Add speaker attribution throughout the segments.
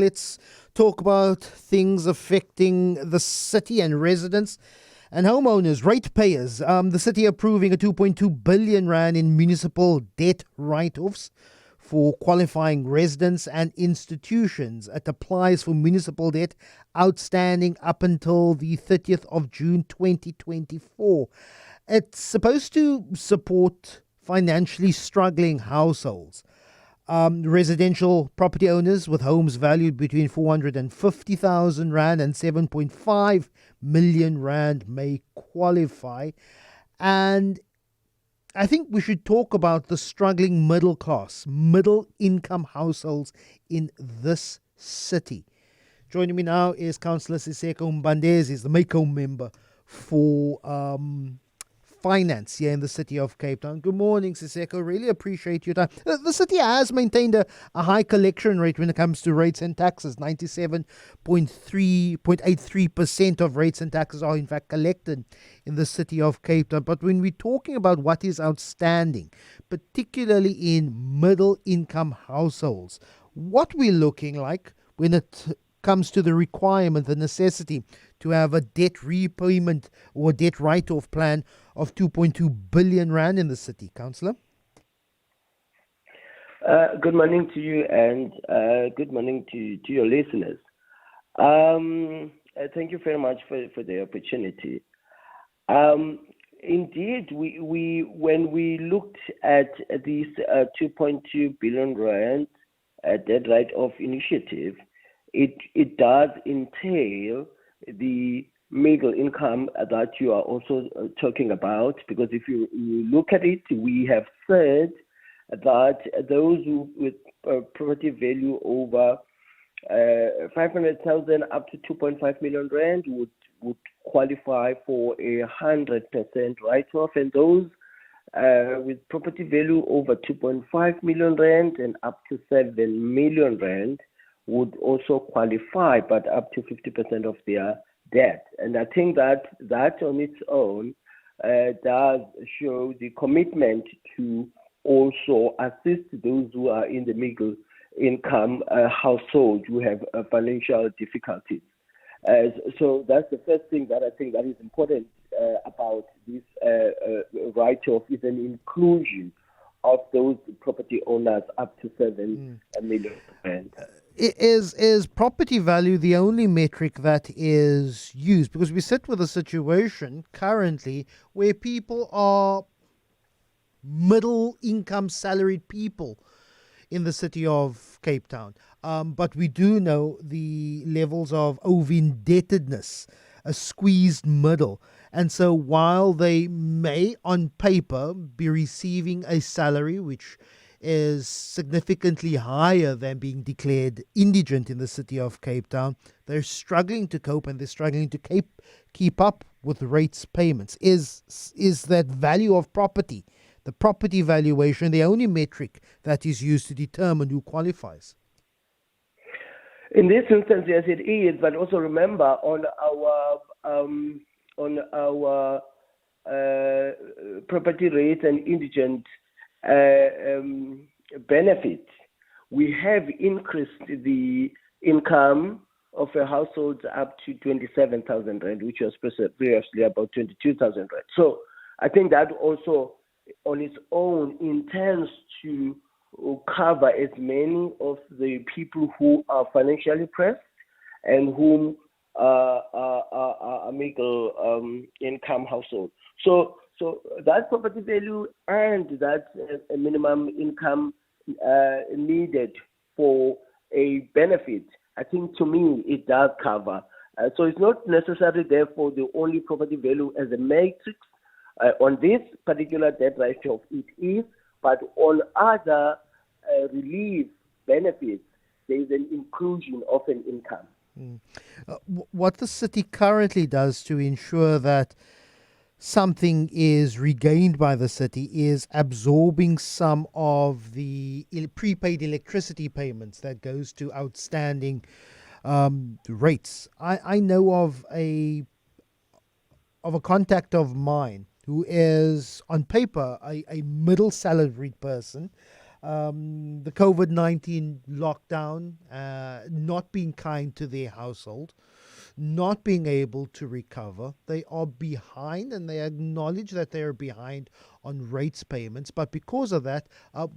Speaker 1: Let's talk about things affecting the city and residents and homeowners, ratepayers. The city approving a 2.2 billion rand in municipal debt write-offs for qualifying residents and institutions. It applies for municipal debt outstanding up until the 30th of June 2024. It's supposed to support financially struggling households. Residential property owners with homes valued between 450,000 Rand and 7.5 million Rand may qualify. And I think we should talk about the struggling middle class, middle income households in this city. Joining me now is Councillor Siseko Mbandezi, is the MACO member for finance here in the city of Cape Town. Good morning, Siseko. Really appreciate your time. The city has maintained a high collection rate when it comes to rates and taxes. 97.83% of rates and taxes are in fact collected in the city of Cape Town. But when we're talking about what is outstanding, particularly in middle income households, what we're looking like when it comes to the requirement, the necessity to have a debt repayment or debt write-off plan of 2.2 billion Rand in the city, Councillor?
Speaker 2: Good morning to you and good morning to your listeners. Thank you very much for the opportunity. Indeed, we when we looked at this 2.2 billion Rand debt write-off initiative, it does entail the middle income that you are also talking about, because if you look at it, we have said that those with property value over 500,000 up to 2.5 million Rand would qualify for 100% write-off, and those with property value over 2.5 million Rand and up to 7 million Rand would also qualify, but up to 50% of their debt. And I think that on its own does show the commitment to also assist those who are in the middle income household who have financial difficulties. So that's the first thing that I think that is important about this write-off, is an inclusion of those property owners up to 7 million rand.
Speaker 1: Is property value the only metric that is used? Because we sit with a situation currently where people are middle income salaried people in the city of Cape Town. But we do know the levels of over-indebtedness, a squeezed middle. And so while they may on paper be receiving a salary which is significantly higher than being declared indigent in the city of Cape Town, they're struggling to cope and they're struggling to keep up with rates payments. Is that value of property, the property valuation, the only metric that is used to determine who qualifies?
Speaker 2: In this instance, yes, it is. But also remember, on our property rates and indigent benefit, we have increased the income of a household up to 27,000 Rand, which was previously about 22,000 Rand. So I think that also on its own intends to cover as many of the people who are financially pressed and whom are middle income household. So that property value and that minimum income needed for a benefit, I think to me it does cover. So it's not necessarily therefore the only property value as a matrix. On this particular debt write-off it is, but on other relief benefits there is an inclusion of an income.
Speaker 1: What the city currently does to ensure that something is regained by the city is absorbing some of the prepaid electricity payments that goes to outstanding rates. I know of a contact of mine who is on paper a middle salaried person, the COVID-19 lockdown, not being kind to their household, not being able to recover. They are behind, and they acknowledge that they are behind on rates payments. But because of that,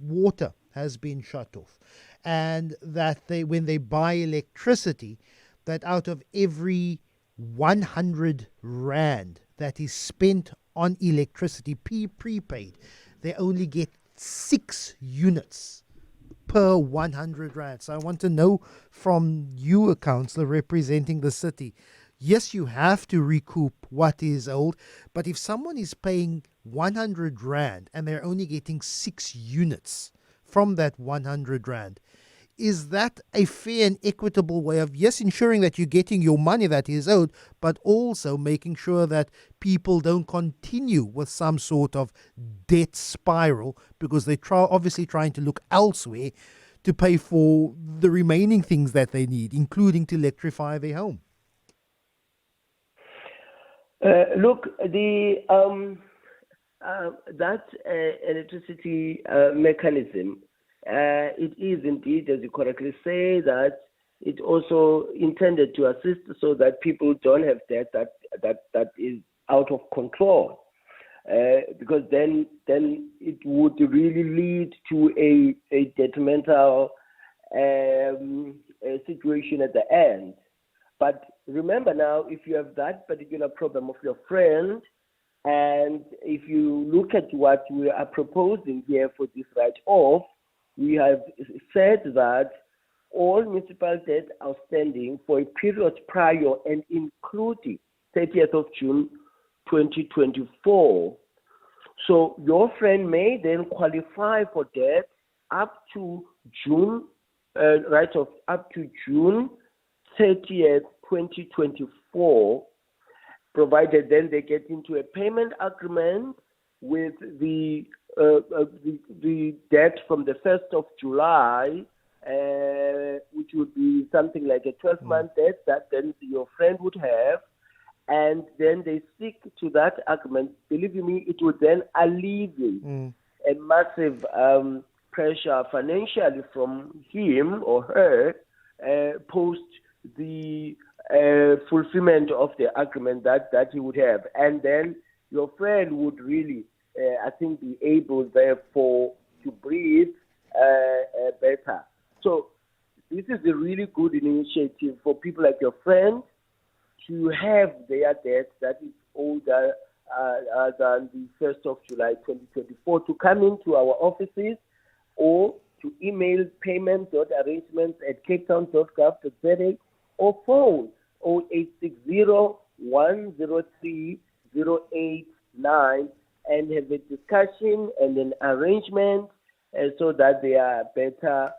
Speaker 1: water has been shut off. And that when they buy electricity, that out of every 100 rand that is spent on electricity prepaid, they only get 6 units per 100 rand. So I want to know from you, a councillor representing the city, yes, you have to recoup what is owed, but if someone is paying 100 rand and they're only getting 6 units from that 100 rand, is that a fair and equitable way of, yes, ensuring that you're getting your money that is owed, but also making sure that people don't continue with some sort of debt spiral because they're obviously trying to look elsewhere to pay for the remaining things that they need, including to electrify their home?
Speaker 2: Look, that electricity mechanism, it is indeed, as you correctly say, that it also intended to assist so that people don't have debt that is out of control, because then it would really lead to a detrimental situation at the end. But remember now, if you have that particular problem of your friend, and if you look at what we are proposing here for this write-off, we have said that all municipal debt outstanding for a period prior and including 30th of June 2024. So your friend may then qualify for debt up to June, write-off up to June 30th, 2024, provided then they get into a payment agreement with the debt from the 1st of July, which would be something like a 12-month debt that then your friend would have, and then they stick to that agreement. Believe you me, it would then alleviate a massive pressure financially from him or her post the fulfillment of the agreement that he would have. And then your friend would really, I think, be able, therefore, to breathe better. So this is a really good initiative for people like your friend to have their debt that is older than the 1st of July 2024 to come into our offices or to email payment.arrangements@capetown.gov.za or phone 0860 103 089 and have a discussion and an arrangement so that they are better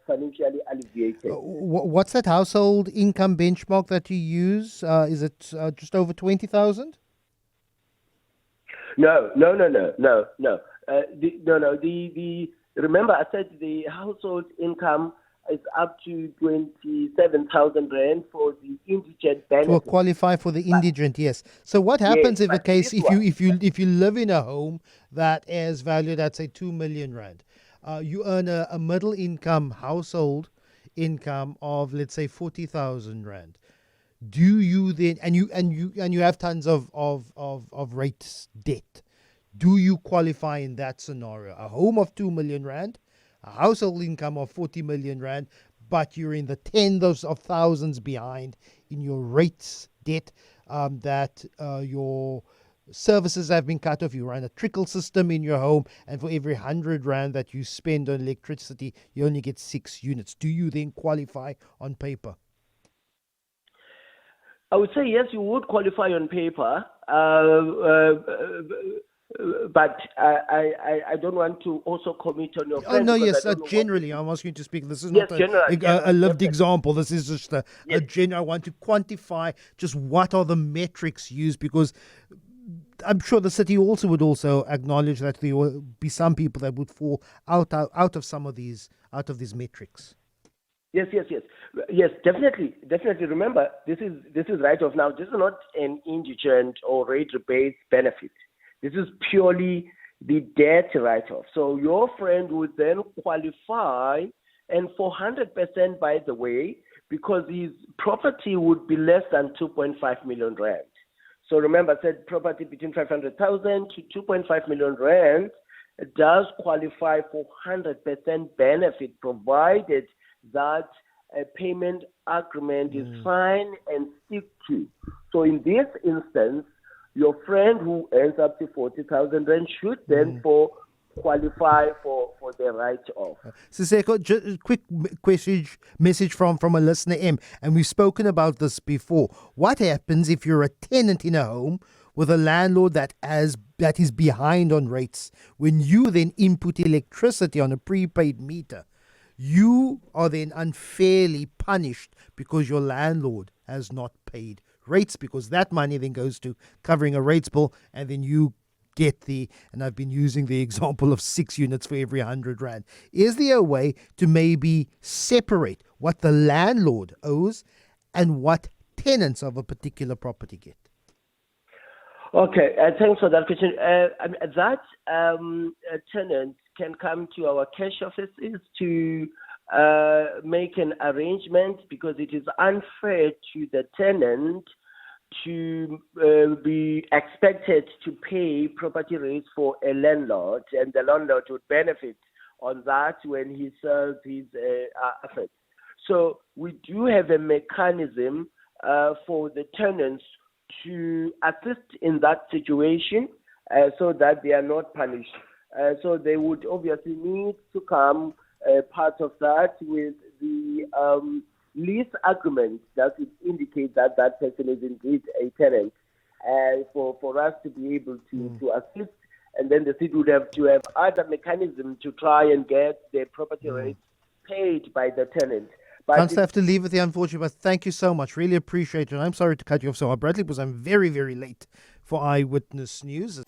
Speaker 2: financially alleviated.
Speaker 1: What's that household income benchmark that you use? Is it just over 20,000?
Speaker 2: No. Remember, I said the household income is up to 27,000 rand for the indigent benefit.
Speaker 1: To qualify for the indigent, yes. So what happens if you live in a home that is valued at, say, 2 million rand? You earn a middle income household income of, let's say, 40,000 rand. Do you then, and you have tons of rates debt? Do you qualify in that scenario? A home of 2 million rand, a household income of 40 million rand, but you're in the tens of thousands behind in your rates debt, that your services have been cut off. You run a trickle system in your home, and for every 100 rand that you spend on electricity, you only get 6 units. Do you then qualify on paper?
Speaker 2: I would say yes, you would qualify on paper, but I don't want to also commit on your friend.
Speaker 1: Oh, no, yes, generally, I'm asking you to speak. This is not a lived example. This is just a general. I want to quantify just what are the metrics used, because I'm sure the city also would acknowledge that there will be some people that would fall out of some of these metrics.
Speaker 2: Yes, definitely. Remember, this is right off now. This is not an indigent or rate rebate benefit. This is purely the debt write-off. So your friend would then qualify, and for 100%, by the way, because his property would be less than 2.5 million rand. So remember, I said property between 500,000 to 2.5 million rand does qualify for 100% benefit, provided that a payment agreement is signed and stick to. So in this instance, your friend who earns up to 40,000 rand should then qualify for the write-off.
Speaker 1: Siseko, just a quick message from a listener, M, and we've spoken about this before. What happens if you're a tenant in a home with a landlord that is behind on rates? When you then input electricity on a prepaid meter, you are then unfairly punished because your landlord has not paid rates, because that money then goes to covering a rates bill, and then you get and I've been using the example of 6 units for every 100 rand. Is there a way to maybe separate what the landlord owes and what tenants of a particular property get?
Speaker 2: Okay, thanks for that question. Tenant can come to our cash offices to make an arrangement, because it is unfair to the tenant to be expected to pay property rates for a landlord, and the landlord would benefit on that when he sells his assets. So we do have a mechanism for the tenants to assist in that situation so that they are not punished. So they would obviously need to come part of that with the lease agreement that would indicate that that person is indeed a tenant, and for us to be able to assist. And then the city would have to have other mechanisms to try and get their property rates paid by the tenant.
Speaker 1: Can't have to leave with the unfortunate, but thank you so much. Really appreciate it. And I'm sorry to cut you off so abruptly, because I'm very, very late for Eyewitness News.